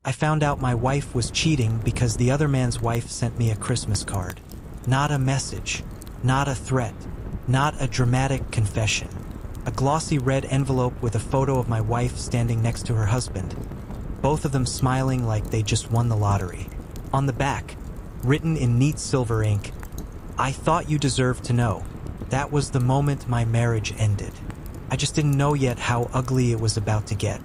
I found out my wife was cheating because the other man's wife sent me a Christmas card. Not a message, not a threat, not a dramatic confession. A glossy red envelope with a photo of my wife standing next to her husband, both of them smiling like they just won the lottery. On the back, written in neat silver ink, "I thought you deserved to know. That was the moment my marriage ended." I just didn't know yet how ugly it was about to get.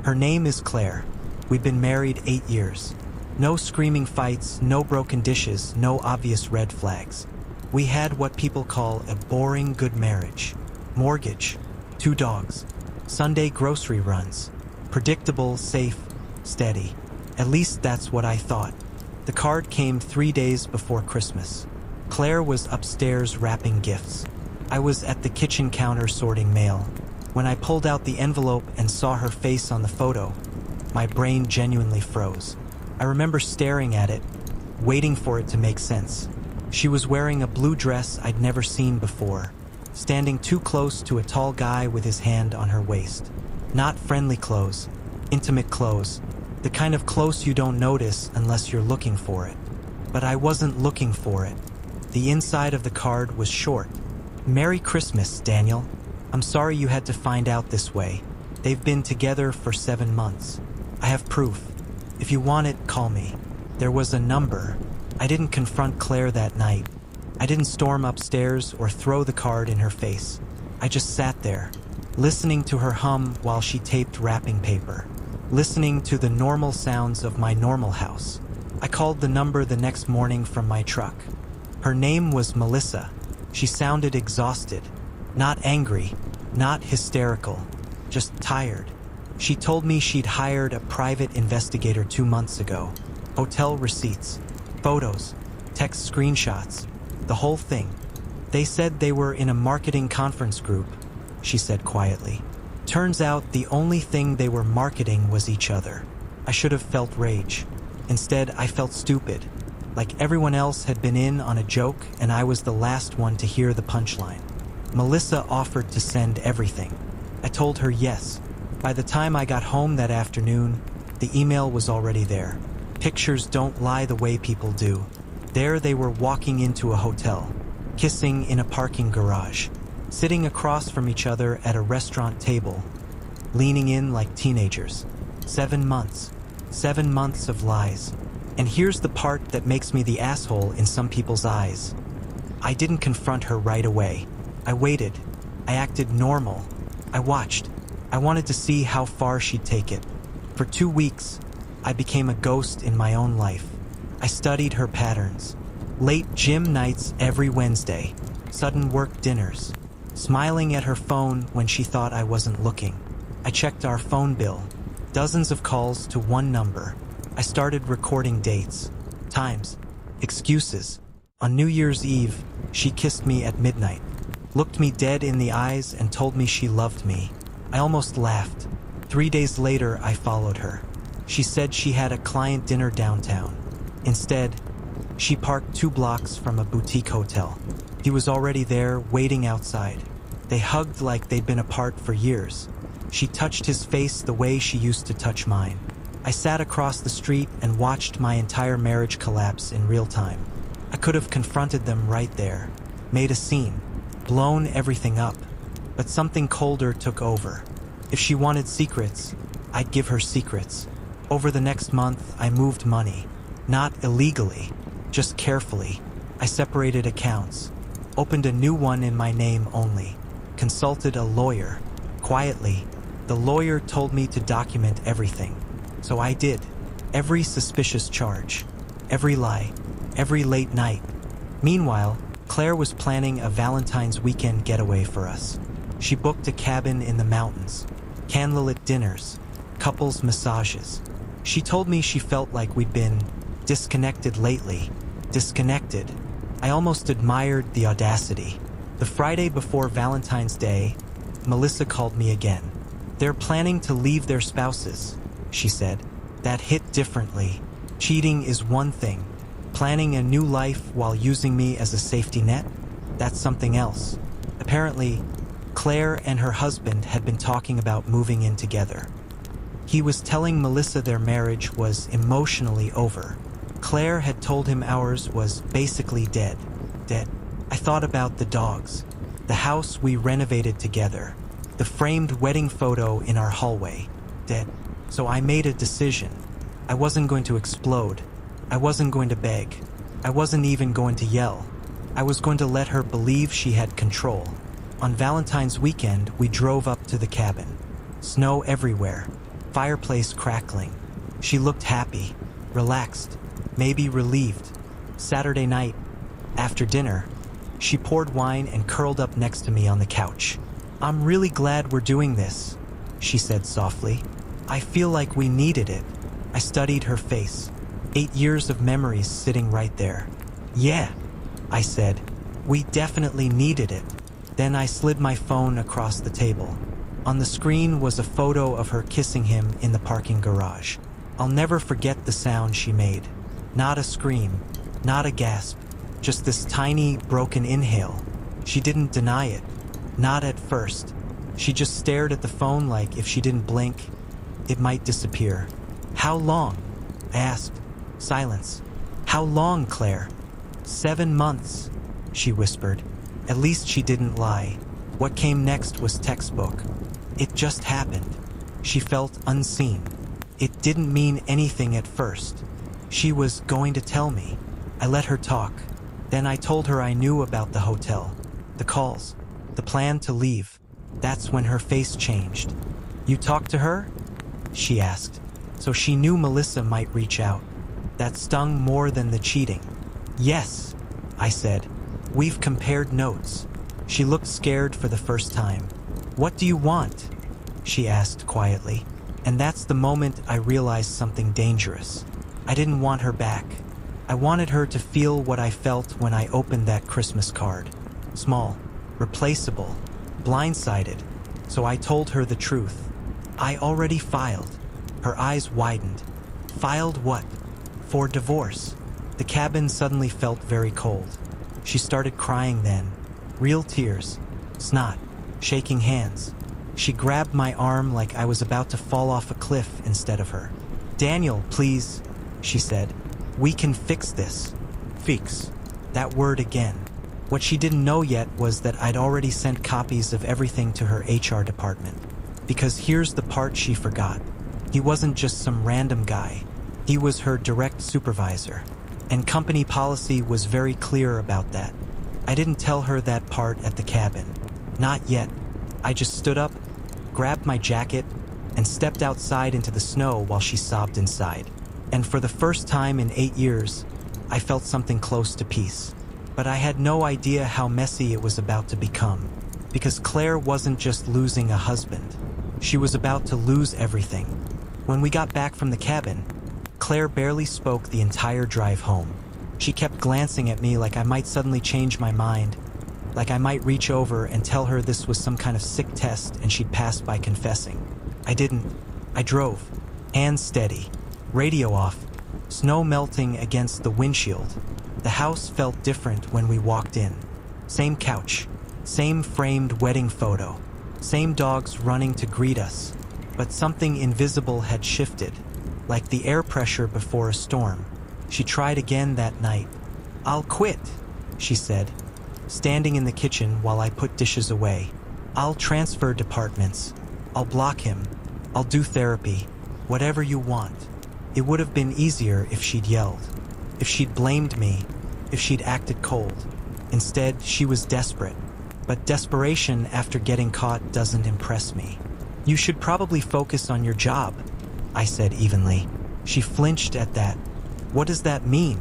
Her name is Claire. We've been married 8 years. No screaming fights, no broken dishes, no obvious red flags. We had what people call a boring good marriage. Mortgage, 2 dogs, Sunday grocery runs. Predictable, safe, steady. At least that's what I thought. The card came 3 days before Christmas. Claire was upstairs wrapping gifts. I was at the kitchen counter sorting mail. When I pulled out the envelope and saw her face on the photo, my brain genuinely froze. I remember staring at it, waiting for it to make sense. She was wearing a blue dress I'd never seen before, standing too close to a tall guy with his hand on her waist. Not friendly clothes, intimate clothes, the kind of close you don't notice unless you're looking for it. But I wasn't looking for it. The inside of the card was short. "Merry Christmas, Daniel. I'm sorry you had to find out this way. They've been together for 7 months. I have proof. If you want it, call me." There was a number. I didn't confront Claire that night. I didn't storm upstairs or throw the card in her face. I just sat there, listening to her hum while she taped wrapping paper, listening to the normal sounds of my normal house. I called the number the next morning from my truck. Her name was Melissa. She sounded exhausted, not angry, not hysterical, just tired. She told me she'd hired a private investigator 2 months ago. Hotel receipts, photos, text screenshots, the whole thing. They said they were in a marketing conference group, she said quietly. Turns out the only thing they were marketing was each other. I should have felt rage. Instead, I felt stupid. Like everyone else had been in on a joke and I was the last one to hear the punchline. Melissa offered to send everything. I told her yes. By the time I got home that afternoon, the email was already there. Pictures don't lie the way people do. There they were walking into a hotel, kissing in a parking garage, sitting across from each other at a restaurant table, leaning in like teenagers. 7 months. 7 months of lies. And here's the part that makes me the asshole in some people's eyes. I didn't confront her right away. I waited. I acted normal. I watched. I wanted to see how far she'd take it. For 2 weeks, I became a ghost in my own life. I studied her patterns. Late gym nights every Wednesday, sudden work dinners, smiling at her phone when she thought I wasn't looking. I checked our phone bill. Dozens of calls to one number. I started recording dates, times, excuses. On New Year's Eve, she kissed me at midnight, looked me dead in the eyes and told me she loved me. I almost laughed. 3 days later, I followed her. She said she had a client dinner downtown. Instead, she parked 2 blocks from a boutique hotel. He was already there, waiting outside. They hugged like they'd been apart for years. She touched his face the way she used to touch mine. I sat across the street and watched my entire marriage collapse in real time. I could have confronted them right there, made a scene, blown everything up. But something colder took over. If she wanted secrets, I'd give her secrets. Over the next month, I moved money. Not illegally, just carefully. I separated accounts, opened a new one in my name only, consulted a lawyer. Quietly, the lawyer told me to document everything. So I did. Every suspicious charge, every lie, every late night. Meanwhile, Claire was planning a Valentine's weekend getaway for us. She booked a cabin in the mountains, candlelit dinners, couples massages. She told me she felt like we'd been disconnected lately. Disconnected. I almost admired the audacity. The Friday before Valentine's Day, Melissa called me again. They're planning to leave their spouses, she said. That hit differently. Cheating is one thing. Planning a new life while using me as a safety net? That's something else. Apparently, Claire and her husband had been talking about moving in together. He was telling Melissa their marriage was emotionally over. Claire had told him ours was basically dead. Dead. I thought about the dogs, the house we renovated together, the framed wedding photo in our hallway. Dead. So I made a decision. I wasn't going to explode. I wasn't going to beg. I wasn't even going to yell. I was going to let her believe she had control. On Valentine's weekend, we drove up to the cabin. Snow everywhere, fireplace crackling. She looked happy, relaxed, maybe relieved. Saturday night, after dinner, she poured wine and curled up next to me on the couch. "I'm really glad we're doing this," she said softly. "I feel like we needed it." I studied her face. 8 years of memories sitting right there. "Yeah," I said. "We definitely needed it." Then I slid my phone across the table. On the screen was a photo of her kissing him in the parking garage. I'll never forget the sound she made. Not a scream, not a gasp, just this tiny, broken inhale. She didn't deny it. Not at first. She just stared at the phone like if she didn't blink, it might disappear. "How long?" I asked. Silence. "How long, Claire?" 7 months, she whispered. At least she didn't lie. What came next was textbook. It just happened. She felt unseen. It didn't mean anything at first. She was going to tell me. I let her talk. Then I told her I knew about the hotel, the calls, the plan to leave. That's when her face changed. "You talked to her?" she asked. So she knew Melissa might reach out. That stung more than the cheating. "Yes," I said. "We've compared notes." She looked scared for the first time. "What do you want?" she asked quietly. And that's the moment I realized something dangerous. I didn't want her back. I wanted her to feel what I felt when I opened that Christmas card. Small, replaceable, blindsided. So I told her the truth. I already filed. Her eyes widened. Filed what? For divorce. The cabin suddenly felt very cold. She started crying then. Real tears. Snot. Shaking hands. She grabbed my arm like I was about to fall off a cliff instead of her. "Daniel, please," she said. "We can fix this." Fix. That word again. What she didn't know yet was that I'd already sent copies of everything to her HR department. Because here's the part she forgot. He wasn't just some random guy. He was her direct supervisor. And company policy was very clear about that. I didn't tell her that part at the cabin. Not yet. I just stood up, grabbed my jacket, and stepped outside into the snow while she sobbed inside. And for the first time in 8 years, I felt something close to peace. But I had no idea how messy it was about to become. Because Claire wasn't just losing a husband. She was about to lose everything. When we got back from the cabin, Claire barely spoke the entire drive home. She kept glancing at me like I might suddenly change my mind, like I might reach over and tell her this was some kind of sick test and she'd pass by confessing. I didn't. I drove. Hands steady. Radio off. Snow melting against the windshield. The house felt different when we walked in. Same couch. Same framed wedding photo. Same dogs running to greet us. But something invisible had shifted, like the air pressure before a storm. She tried again that night. "I'll quit," she said, standing in the kitchen while I put dishes away. "I'll transfer departments. I'll block him. I'll do therapy. Whatever you want." It would have been easier if she'd yelled, if she'd blamed me, if she'd acted cold. Instead, she was desperate. But desperation after getting caught doesn't impress me. "You should probably focus on your job," I said evenly. She flinched at that. "What does that mean?"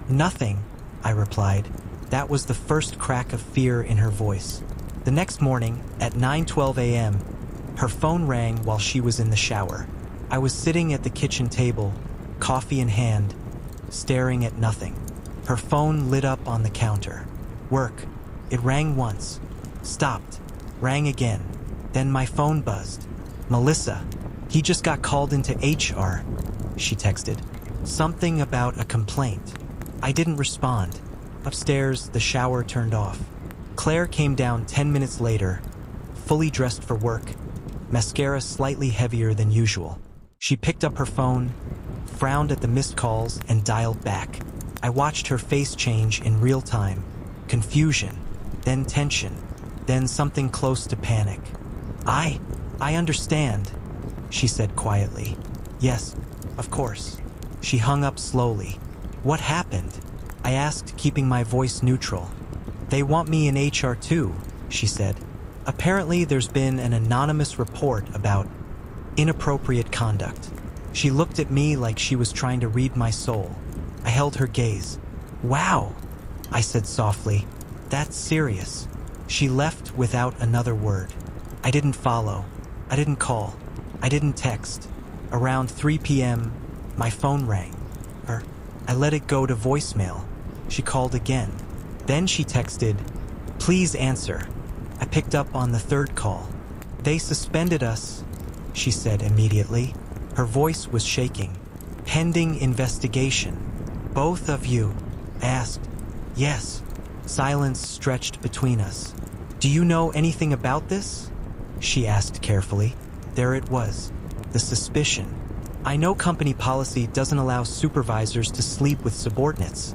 "Nothing," I replied. That was the first crack of fear in her voice. The next morning, at 9:12 a.m., her phone rang while she was in the shower. I was sitting at the kitchen table, coffee in hand, staring at nothing. Her phone lit up on the counter. Work. It rang once, stopped, rang again. Then my phone buzzed. "Melissa, he just got called into HR," she texted. Something about a complaint. I didn't respond. Upstairs, the shower turned off. Claire came down 10 minutes later, fully dressed for work, mascara slightly heavier than usual. She picked up her phone, frowned at the missed calls, and dialed back. I watched her face change in real time. Confusion, then tension, then something close to panic. I understand, she said quietly. Yes, of course. She hung up slowly. What happened? I asked, keeping my voice neutral. They want me in HR too, she said. Apparently there's been an anonymous report about inappropriate conduct. She looked at me like she was trying to read my soul. I held her gaze. Wow, I said softly. That's serious. She left without another word. I didn't follow. I didn't call. I didn't text. Around 3 p.m., my phone rang. I let it go to voicemail. She called again. Then she texted, "Please answer." I picked up on the third call. "They suspended us," she said immediately. Her voice was shaking. "Pending investigation." "Both of you?" I asked. "Yes." Silence stretched between us. "Do you know anything about this?" she asked carefully. There it was, the suspicion. "I know company policy doesn't allow supervisors to sleep with subordinates,"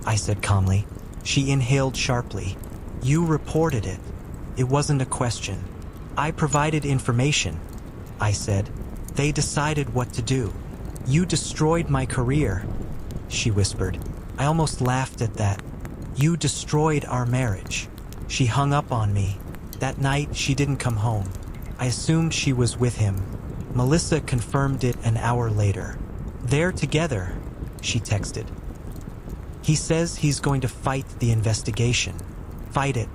I said calmly. She inhaled sharply. "You reported it. It wasn't a question." "I provided information," I said. "They decided what to do." "You destroyed my career," she whispered. I almost laughed at that. "You destroyed our marriage." She hung up on me. That night, she didn't come home. I assumed she was with him. Melissa confirmed it an hour later. "They're together," she texted. "He says he's going to fight the investigation. Fight it,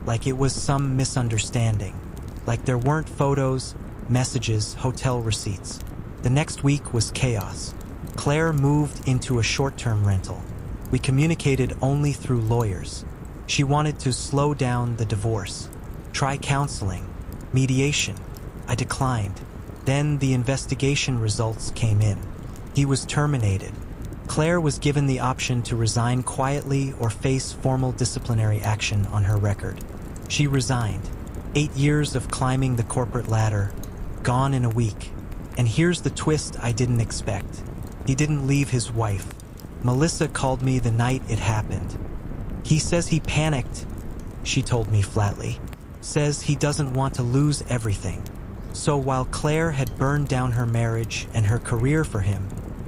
like it was some misunderstanding. Like there weren't photos, messages, hotel receipts. The next week was chaos. Claire moved into a short-term rental. We communicated only through lawyers. She wanted to slow down the divorce. Try counseling, mediation. I declined. Then the investigation results came in. He was terminated. Claire was given the option to resign quietly or face formal disciplinary action on her record. She resigned. 8 years of climbing the corporate ladder, gone in a week. And here's the twist I didn't expect. He didn't leave his wife. Melissa called me the night it happened. "He says he panicked," she told me flatly. "Says he doesn't want to lose everything. So while Claire had burned down her marriage and her career for him,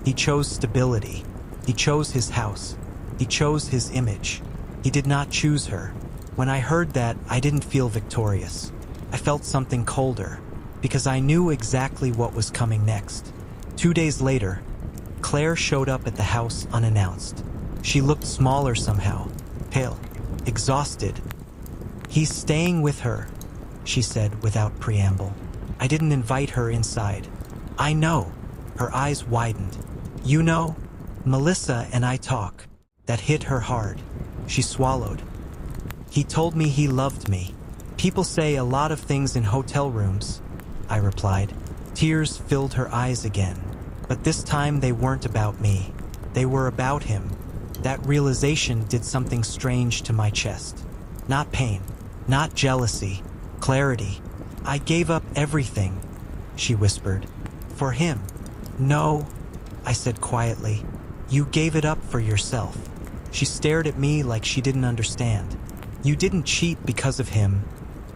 he chose stability. He chose his house. He chose his image. He did not choose her." When I heard that, I didn't feel victorious. I felt something colder, because I knew exactly what was coming next. 2 days later, Claire showed up at the house unannounced. She looked smaller somehow, pale, exhausted. "He's staying with her," she said without preamble. I didn't invite her inside. "I know." Her eyes widened. "You know, Melissa and I talk." That hit her hard. She swallowed. "He told me he loved me. People say a lot of things in hotel rooms," I replied. Tears filled her eyes again. But this time they weren't about me. They were about him. That realization did something strange to my chest. Not pain, not jealousy, clarity. "I gave up everything," she whispered. "For him." "No," I said quietly. "You gave it up for yourself." She stared at me like she didn't understand. "You didn't cheat because of him,"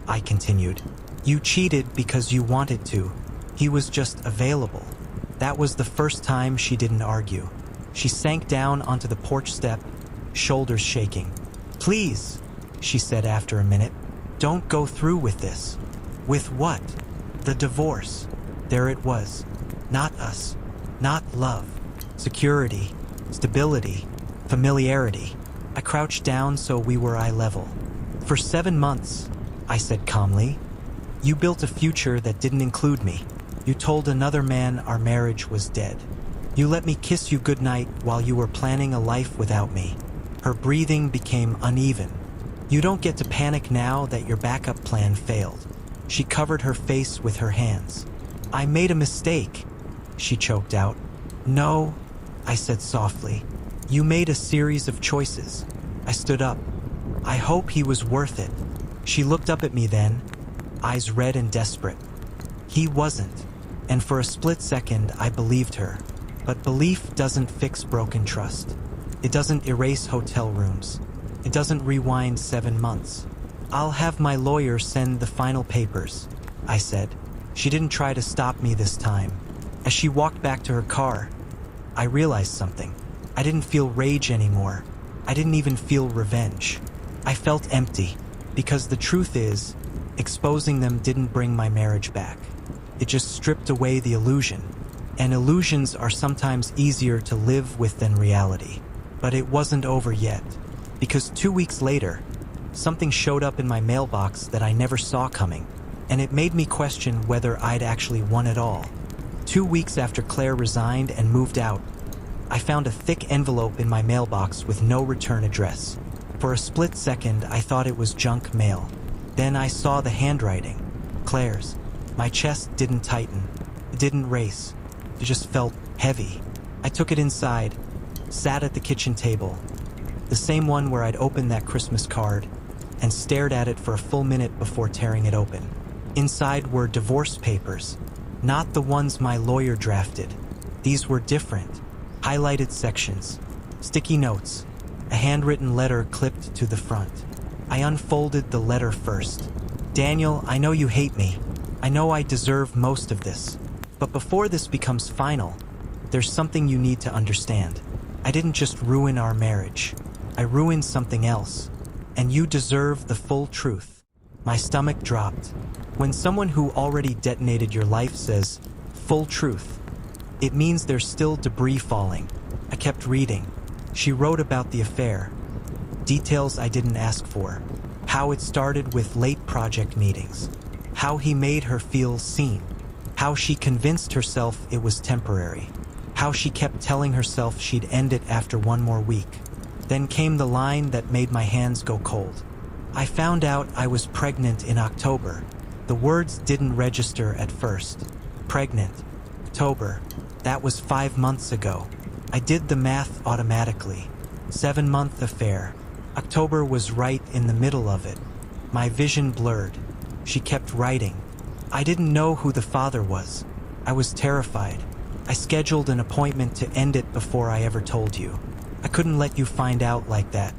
I continued. "You cheated because you wanted to. He was just available." That was the first time she didn't argue. She sank down onto the porch step, shoulders shaking. "Please," she said after a minute, "don't go through with this." "With what?" "The divorce." There it was. Not us. Not love. Security. Stability. Familiarity. I crouched down so we were eye level. "For 7 months," I said calmly, "you built a future that didn't include me. You told another man our marriage was dead. You let me kiss you goodnight while you were planning a life without me." Her breathing became uneven. "You don't get to panic now that your backup plan failed." She covered her face with her hands. "I made a mistake," she choked out. "No," I said softly. "You made a series of choices." I stood up. "I hope he was worth it." She looked up at me then, eyes red and desperate. "He wasn't." And for a split second, I believed her. But belief doesn't fix broken trust. It doesn't erase hotel rooms. It doesn't rewind 7 months. "I'll have my lawyer send the final papers," I said. She didn't try to stop me this time. As she walked back to her car, I realized something. I didn't feel rage anymore. I didn't even feel revenge. I felt empty, because the truth is, exposing them didn't bring my marriage back. It just stripped away the illusion. And illusions are sometimes easier to live with than reality. But it wasn't over yet, because 2 weeks later, something showed up in my mailbox that I never saw coming, and it made me question whether I'd actually won it all. 2 weeks after Claire resigned and moved out, I found a thick envelope in my mailbox with no return address. For a split second, I thought it was junk mail. Then I saw the handwriting. Claire's. My chest didn't tighten. It didn't race. It just felt heavy. I took it inside, sat at the kitchen table, the same one where I'd opened that Christmas card, and stared at it for a full minute before tearing it open. Inside were divorce papers, not the ones my lawyer drafted. These were different, highlighted sections, sticky notes, a handwritten letter clipped to the front. I unfolded the letter first. "Daniel, I know you hate me. I know I deserve most of this. But before this becomes final, there's something you need to understand. I didn't just ruin our marriage. I ruined something else. And you deserve the full truth." My stomach dropped. When someone who already detonated your life says, "full truth," it means there's still debris falling. I kept reading. She wrote about the affair. Details I didn't ask for. How it started with late project meetings. How he made her feel seen. How she convinced herself it was temporary. How she kept telling herself she'd end it after 1 more week. Then came the line that made my hands go cold. "I found out I was pregnant in October." The words didn't register at first. Pregnant. October. That was 5 months ago. I did the math automatically. 7-month affair. October was right in the middle of it. My vision blurred. She kept writing. I didn't know who the father was. I was terrified. I scheduled an appointment to end it before I ever told you. I couldn't let you find out like that.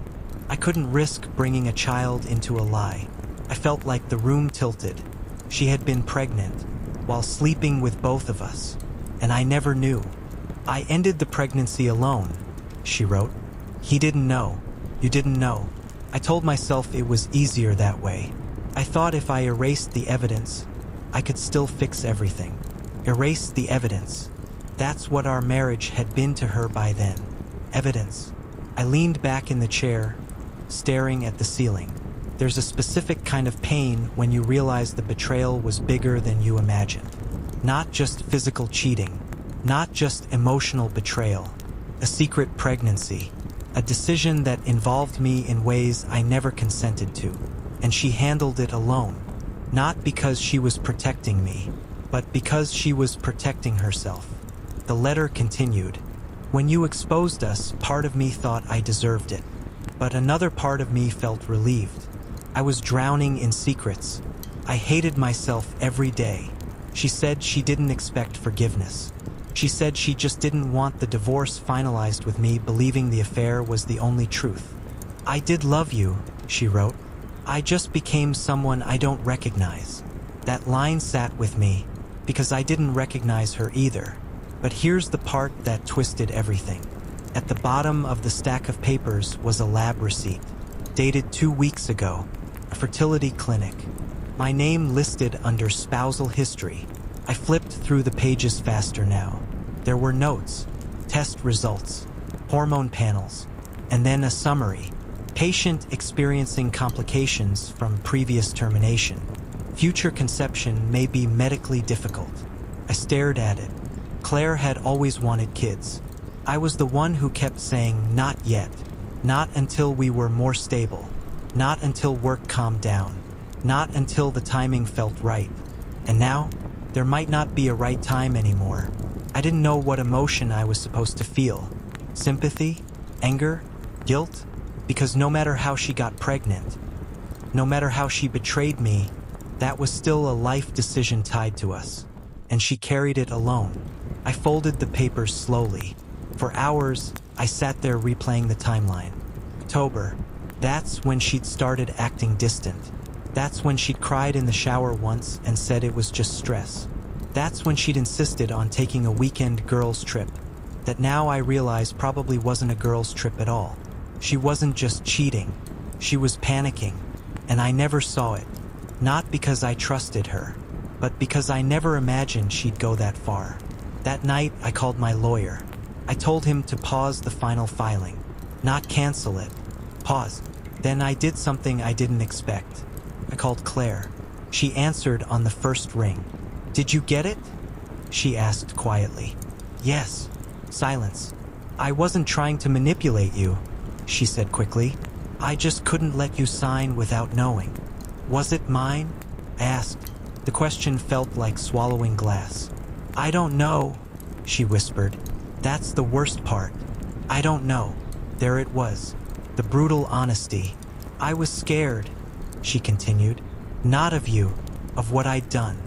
I couldn't risk bringing a child into a lie. I felt like the room tilted. She had been pregnant, while sleeping with both of us. And I never knew. "I ended the pregnancy alone," she wrote. "He didn't know. You didn't know." I told myself it was easier that way. I thought if I erased the evidence, I could still fix everything. Erase the evidence. That's what our marriage had been to her by then. Evidence. I leaned back in the chair, staring at the ceiling. There's a specific kind of pain when you realize the betrayal was bigger than you imagined. Not just physical cheating, not just emotional betrayal, a secret pregnancy, a decision that involved me in ways I never consented to, and she handled it alone, not because she was protecting me, but because she was protecting herself. The letter continued. "When you exposed us, part of me thought I deserved it, but another part of me felt relieved. I was drowning in secrets. I hated myself every day." She said she didn't expect forgiveness. She said she just didn't want the divorce finalized with me believing the affair was the only truth. "I did love you," she wrote. "I just became someone I don't recognize." That line sat with me because I didn't recognize her either. But here's the part that twisted everything. At the bottom of the stack of papers was a lab receipt, dated 2 weeks ago, a fertility clinic. My name listed under spousal history. I flipped through the pages faster now. There were notes, test results, hormone panels, and then a summary. Patient experiencing complications from previous termination. Future conception may be medically difficult. I stared at it. Claire had always wanted kids. I was the one who kept saying, "Not yet. Not until we were more stable. Not until work calmed down. Not until the timing felt right." And now, there might not be a right time anymore. I didn't know what emotion I was supposed to feel. Sympathy? Anger? Guilt? Because no matter how she got pregnant, no matter how she betrayed me, that was still a life decision tied to us. and she carried it alone. I folded the papers slowly. For hours, I sat there replaying the timeline. October. That's when she'd started acting distant. That's when she'd cried in the shower once and said it was just stress. That's when she'd insisted on taking a weekend girls' trip. That now I realize probably wasn't a girls' trip at all. She wasn't just cheating. She was panicking, and I never saw it. Not because I trusted her, but because I never imagined she'd go that far. That night, I called my lawyer. I told him to pause the final filing, not cancel it. Pause. Then I did something I didn't expect. I called Claire. She answered on the first ring. "Did you get it?" she asked quietly. "Yes." Silence. "I wasn't trying to manipulate you," she said quickly. "I just couldn't let you sign without knowing." "Was it mine?" I asked. The question felt like swallowing glass. "I don't know," she whispered. "That's the worst part. I don't know." There it was. The brutal honesty. "I was scared," she continued. "Not of you, of what I'd done,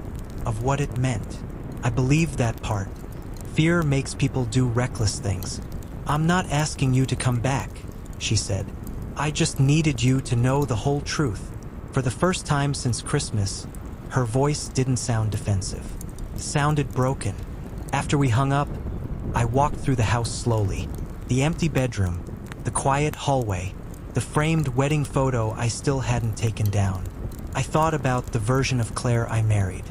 of what it meant. I believed that part. Fear makes people do reckless things. I'm not asking you to come back," she said. "I just needed you to know the whole truth." For the first time since Christmas, her voice didn't sound defensive. It sounded broken. After we hung up, I walked through the house slowly. The empty bedroom, the quiet hallway, the framed wedding photo I still hadn't taken down. I thought about the version of Claire I married.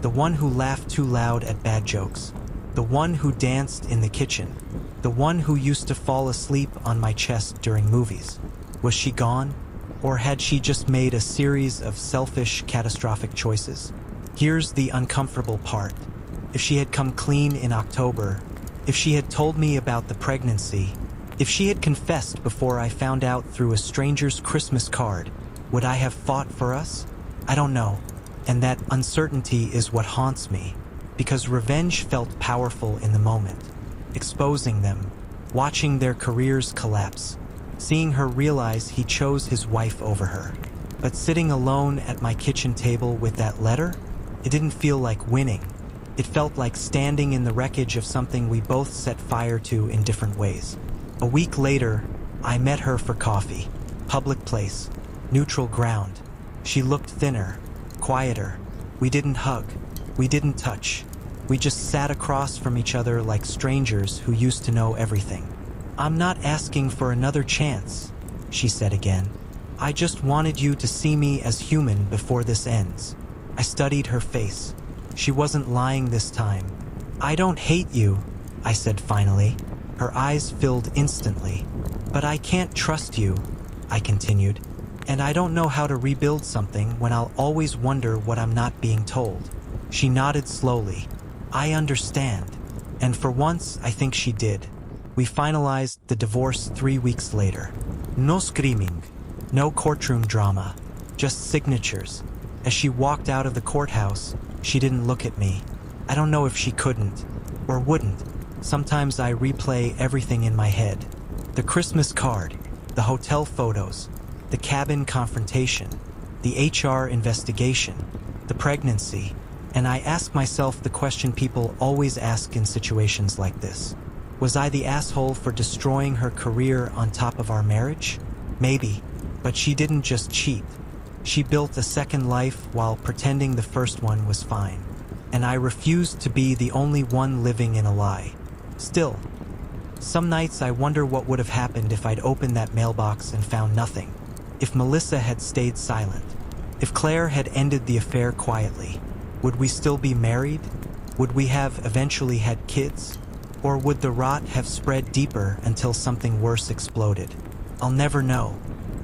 The one who laughed too loud at bad jokes. The one who danced in the kitchen. The one who used to fall asleep on my chest during movies. Was she gone? Or had she just made a series of selfish, catastrophic choices? Here's the uncomfortable part. If she had come clean in October, if she had told me about the pregnancy, if she had confessed before I found out through a stranger's Christmas card, would I have fought for us? I don't know. And that uncertainty is what haunts me, because revenge felt powerful in the moment. Exposing them, watching their careers collapse, seeing her realize he chose his wife over her. But sitting alone at my kitchen table with that letter, it didn't feel like winning. It felt like standing in the wreckage of something we both set fire to in different ways. A week later, I met her for coffee. Public place, neutral ground. She looked thinner, quieter. We didn't hug. We didn't touch. We just sat across from each other like strangers who used to know everything. "I'm not asking for another chance," she said again. "I just wanted you to see me as human before this ends." I studied her face. She wasn't lying this time. "I don't hate you," I said finally. Her eyes filled instantly. "But I can't trust you," I continued. "And I don't know how to rebuild something when I'll always wonder what I'm not being told." She nodded slowly. "I understand." And for once, I think she did. We finalized the divorce 3 weeks later. No screaming, no courtroom drama, just signatures. As she walked out of the courthouse, she didn't look at me. I don't know if she couldn't, or wouldn't. Sometimes I replay everything in my head. The Christmas card, the hotel photos, the cabin confrontation, the HR investigation, the pregnancy, and I ask myself the question people always ask in situations like this. Was I the asshole for destroying her career on top of our marriage? Maybe, but she didn't just cheat. She built a second life while pretending the first one was fine. And I refused to be the only one living in a lie. Still, some nights I wonder what would have happened if I'd opened that mailbox and found nothing. If Melissa had stayed silent. If Claire had ended the affair quietly. Would we still be married? Would we have eventually had kids? Or would the rot have spread deeper until something worse exploded? I'll never know.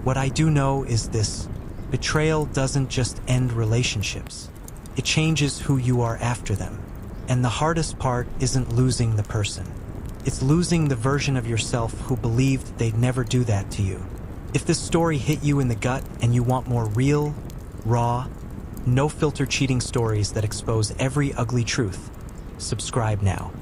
What I do know is this. Betrayal doesn't just end relationships. It changes who you are after them. And the hardest part isn't losing the person. It's losing the version of yourself who believed they'd never do that to you. If this story hit you in the gut and you want more real, raw, no-filter cheating stories that expose every ugly truth, subscribe now.